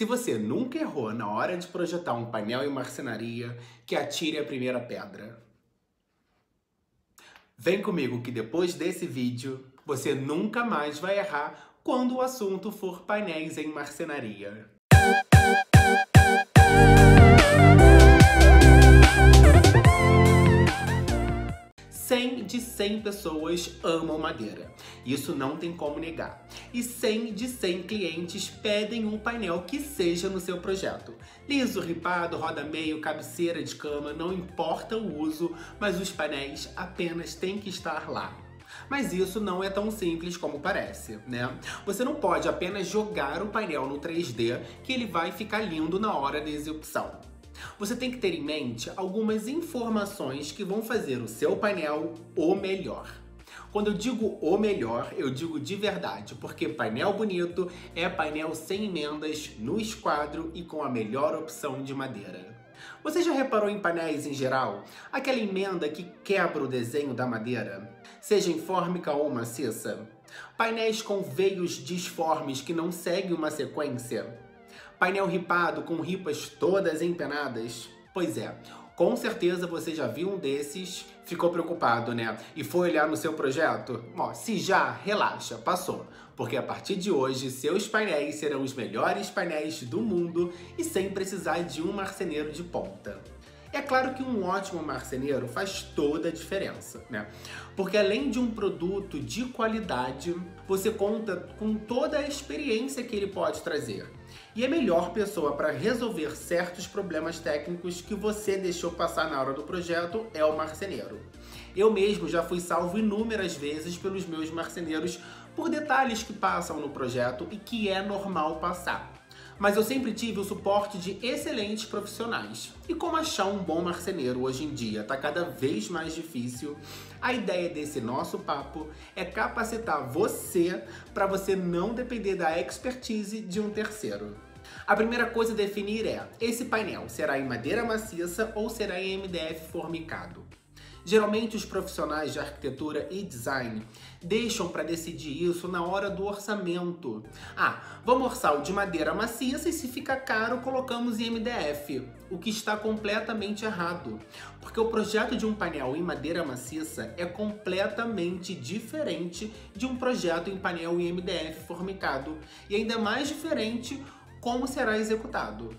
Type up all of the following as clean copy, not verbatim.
Se você nunca errou na hora de projetar um painel em marcenaria, que atire a primeira pedra. Vem comigo que depois desse vídeo, você nunca mais vai errar quando o assunto for painéis em marcenaria. 100 de 100 pessoas amam madeira. Isso não tem como negar. E 100 de 100 clientes pedem um painel que seja no seu projeto. Liso, ripado, roda meio, cabeceira de cama, não importa o uso, mas os painéis apenas têm que estar lá. Mas isso não é tão simples como parece, né? Você não pode apenas jogar o painel no 3D que ele vai ficar lindo na hora da execução. Você tem que ter em mente algumas informações que vão fazer o seu painel o melhor. Quando eu digo o melhor, eu digo de verdade, porque painel bonito é painel sem emendas, no esquadro e com a melhor opção de madeira. Você já reparou em painéis em geral? Aquela emenda que quebra o desenho da madeira? Seja em fórmica ou maciça? Painéis com veios disformes que não seguem uma sequência? Painel ripado com ripas todas empenadas? Pois é, com certeza você já viu um desses, ficou preocupado, né? E foi olhar no seu projeto? Ó, se já, relaxa, passou. Porque a partir de hoje, seus painéis serão os melhores painéis do mundo e sem precisar de um marceneiro de ponta. É claro que um ótimo marceneiro faz toda a diferença, né? Porque além de um produto de qualidade, você conta com toda a experiência que ele pode trazer. E a melhor pessoa para resolver certos problemas técnicos que você deixou passar na hora do projeto é o marceneiro. Eu mesmo já fui salvo inúmeras vezes pelos meus marceneiros por detalhes que passam no projeto e que é normal passar. Mas eu sempre tive o suporte de excelentes profissionais. E como achar um bom marceneiro hoje em dia está cada vez mais difícil, a ideia desse nosso papo é capacitar você para você não depender da expertise de um terceiro. A primeira coisa a definir é: esse painel será em madeira maciça ou será em MDF formicado? Geralmente os profissionais de arquitetura e design deixam para decidir isso na hora do orçamento. Vamos orçar o de madeira maciça e se fica caro colocamos em MDF, o que está completamente errado. Porque o projeto de um painel em madeira maciça é completamente diferente de um projeto em painel em MDF formicado. E ainda mais diferente como será executado.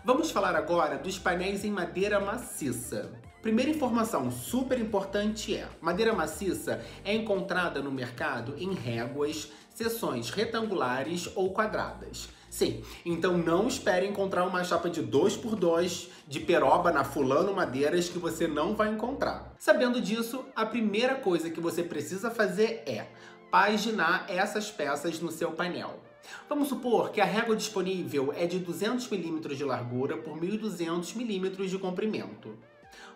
Vamos falar agora dos painéis em madeira maciça. Primeira informação super importante é: madeira maciça é encontrada no mercado em réguas, seções retangulares ou quadradas. Sim, então não espere encontrar uma chapa de 2x2 de peroba na Fulano Madeiras que você não vai encontrar. Sabendo disso, a primeira coisa que você precisa fazer é paginar essas peças no seu painel. Vamos supor que a régua disponível é de 200 mm de largura por 1.200 mm de comprimento.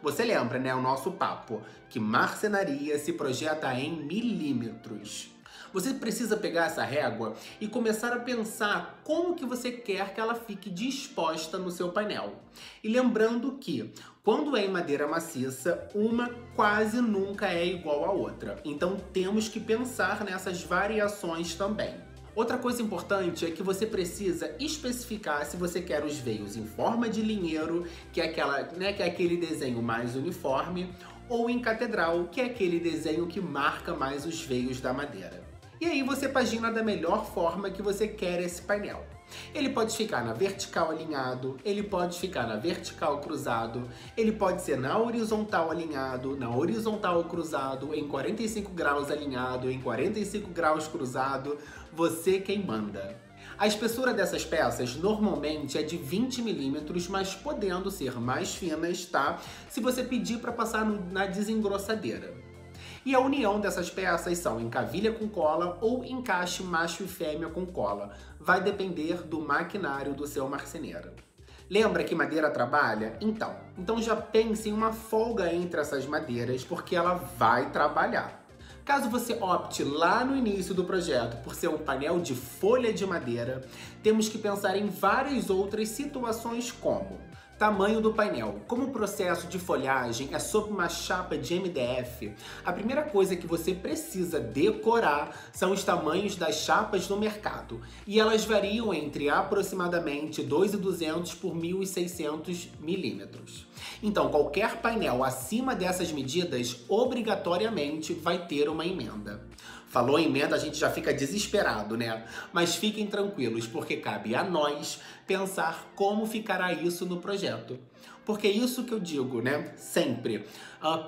Você lembra, né, o nosso papo, que marcenaria se projeta em milímetros. Você precisa pegar essa régua e começar a pensar como que você quer que ela fique disposta no seu painel. E lembrando que, quando é em madeira maciça, uma quase nunca é igual à outra. Então temos que pensar nessas variações também. Outra coisa importante é que você precisa especificar se você quer os veios em forma de linheiro, que é aquele desenho mais uniforme, ou em catedral, que é aquele desenho que marca mais os veios da madeira. E aí você pagina da melhor forma que você quer esse painel. Ele pode ficar na vertical alinhado, ele pode ficar na vertical cruzado, ele pode ser na horizontal alinhado, na horizontal cruzado, em 45 graus alinhado, em 45 graus cruzado, você quem manda. A espessura dessas peças normalmente é de 20 mm, mas podendo ser mais finas, tá? Se você pedir para passar na desengrossadeira. E a união dessas peças são encavilha com cola ou encaixe macho e fêmea com cola. Vai depender do maquinário do seu marceneiro. Lembra que madeira trabalha? Então já pense em uma folga entre essas madeiras, porque ela vai trabalhar. Caso você opte lá no início do projeto por ser um painel de folha de madeira, temos que pensar em várias outras situações como Tamanho do painel. Como o processo de folhagem é sob uma chapa de MDF, a primeira coisa que você precisa decorar são os tamanhos das chapas no mercado. E elas variam entre aproximadamente 2.200 por 1.600 milímetros. Então, qualquer painel acima dessas medidas, obrigatoriamente vai ter uma emenda. Falou em emenda, a gente já fica desesperado, né? Mas fiquem tranquilos, porque cabe a nós pensar como ficará isso no projeto. Porque é isso que eu digo, né? Sempre.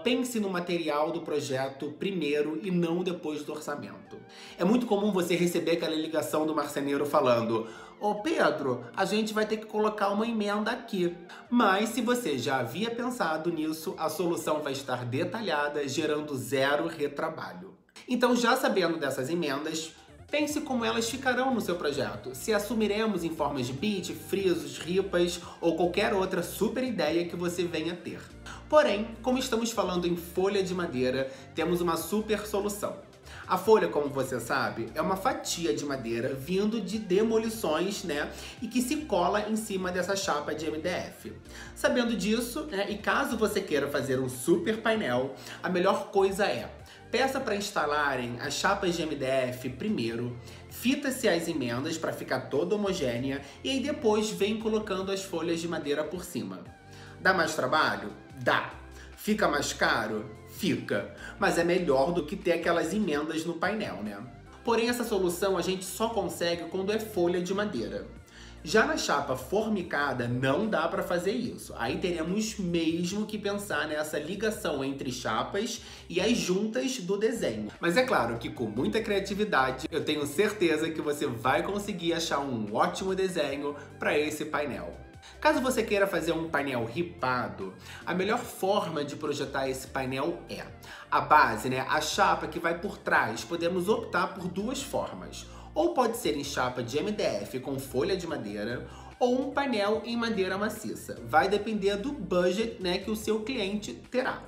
Pense no material do projeto primeiro e não depois do orçamento. É muito comum você receber aquela ligação do marceneiro falando: "Ô Pedro, a gente vai ter que colocar uma emenda aqui." Mas se você já havia pensado nisso, a solução vai estar detalhada, gerando zero retrabalho. Então, já sabendo dessas emendas, pense como elas ficarão no seu projeto. Se assumiremos em formas de bit, frisos, ripas ou qualquer outra super ideia que você venha ter. Porém, como estamos falando em folha de madeira, temos uma super solução. A folha, como você sabe, é uma fatia de madeira vindo de demolições, né? E que se cola em cima dessa chapa de MDF. Sabendo disso, né, e caso você queira fazer um super painel, a melhor coisa é: peça para instalarem as chapas de MDF primeiro, fita-se as emendas para ficar toda homogênea e aí depois vem colocando as folhas de madeira por cima. Dá mais trabalho? Dá. Fica mais caro? Fica. Mas é melhor do que ter aquelas emendas no painel, né? Porém, essa solução a gente só consegue quando é folha de madeira. Já na chapa formicada, não dá para fazer isso. Aí teremos mesmo que pensar nessa ligação entre chapas e as juntas do desenho. Mas é claro que com muita criatividade, eu tenho certeza que você vai conseguir achar um ótimo desenho para esse painel. Caso você queira fazer um painel ripado, a melhor forma de projetar esse painel é a base, né? A chapa que vai por trás. Podemos optar por duas formas. Ou pode ser em chapa de MDF com folha de madeira, ou um painel em madeira maciça. Vai depender do budget, né, que o seu cliente terá.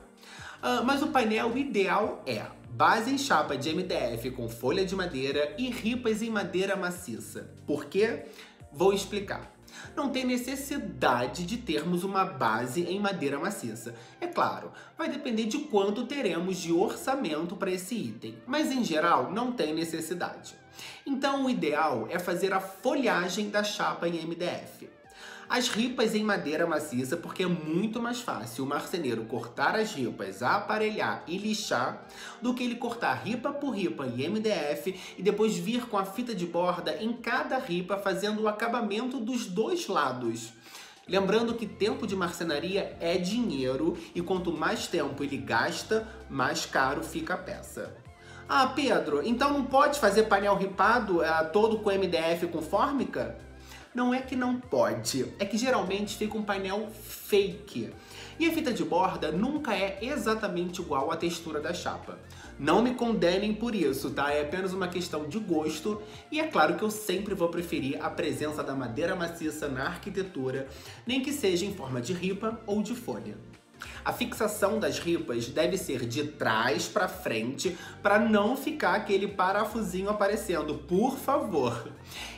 Mas o painel ideal é base em chapa de MDF com folha de madeira e ripas em madeira maciça. Por quê? Vou explicar. Não tem necessidade de termos uma base em madeira maciça. É claro, vai depender de quanto teremos de orçamento para esse item, mas em geral não tem necessidade. Então o ideal é fazer a folhagem da chapa em MDF. As ripas em madeira maciça, porque é muito mais fácil o marceneiro cortar as ripas, aparelhar e lixar, do que ele cortar ripa por ripa em MDF e depois vir com a fita de borda em cada ripa fazendo o acabamento dos dois lados. Lembrando que tempo de marcenaria é dinheiro e quanto mais tempo ele gasta, mais caro fica a peça. Ah, Pedro, então não pode fazer painel ripado todo com MDF com fórmica? Não é que não pode, é que geralmente fica um painel fake. E a fita de borda nunca é exatamente igual à textura da chapa. Não me condenem por isso, tá? É apenas uma questão de gosto e é claro que eu sempre vou preferir a presença da madeira maciça na arquitetura, nem que seja em forma de ripa ou de folha. A fixação das ripas deve ser de trás para frente para não ficar aquele parafusinho aparecendo, por favor.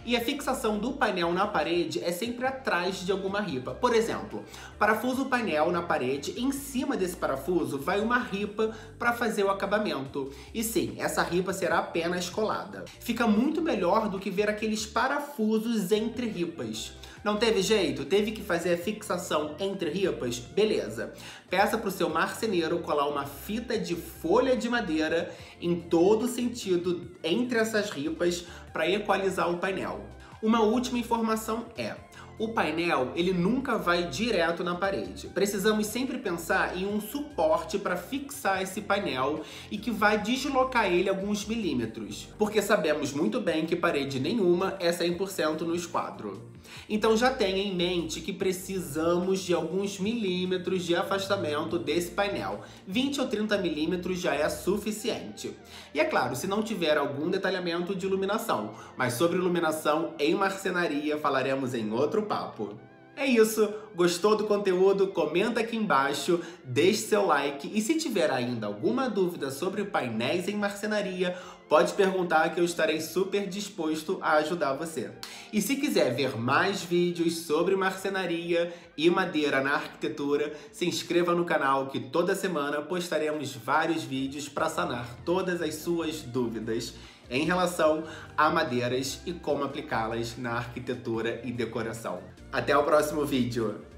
E a fixação do painel na parede é sempre atrás de alguma ripa. Por exemplo, parafuso o painel na parede, em cima desse parafuso vai uma ripa para fazer o acabamento. E sim, essa ripa será apenas colada. Fica muito melhor do que ver aqueles parafusos entre ripas. Não teve jeito? Teve que fazer a fixação entre ripas? Beleza. Peça para o seu marceneiro colar uma fita de folha de madeira em todo sentido entre essas ripas para equalizar o painel. Uma última informação é: o painel, ele nunca vai direto na parede. Precisamos sempre pensar em um suporte para fixar esse painel e que vai deslocar ele alguns milímetros, porque sabemos muito bem que parede nenhuma é 100% no esquadro. Então já tenha em mente que precisamos de alguns milímetros de afastamento desse painel. 20 ou 30 milímetros já é suficiente. E é claro, se não tiver algum detalhamento de iluminação, mas sobre iluminação em marcenaria falaremos em outro papo. É isso, gostou do conteúdo? Comenta aqui embaixo, deixe seu like e se tiver ainda alguma dúvida sobre painéis em marcenaria, pode perguntar que eu estarei super disposto a ajudar você. E se quiser ver mais vídeos sobre marcenaria e madeira na arquitetura, se inscreva no canal que toda semana postaremos vários vídeos para sanar todas as suas dúvidas em relação a madeiras e como aplicá-las na arquitetura e decoração. Até o próximo vídeo!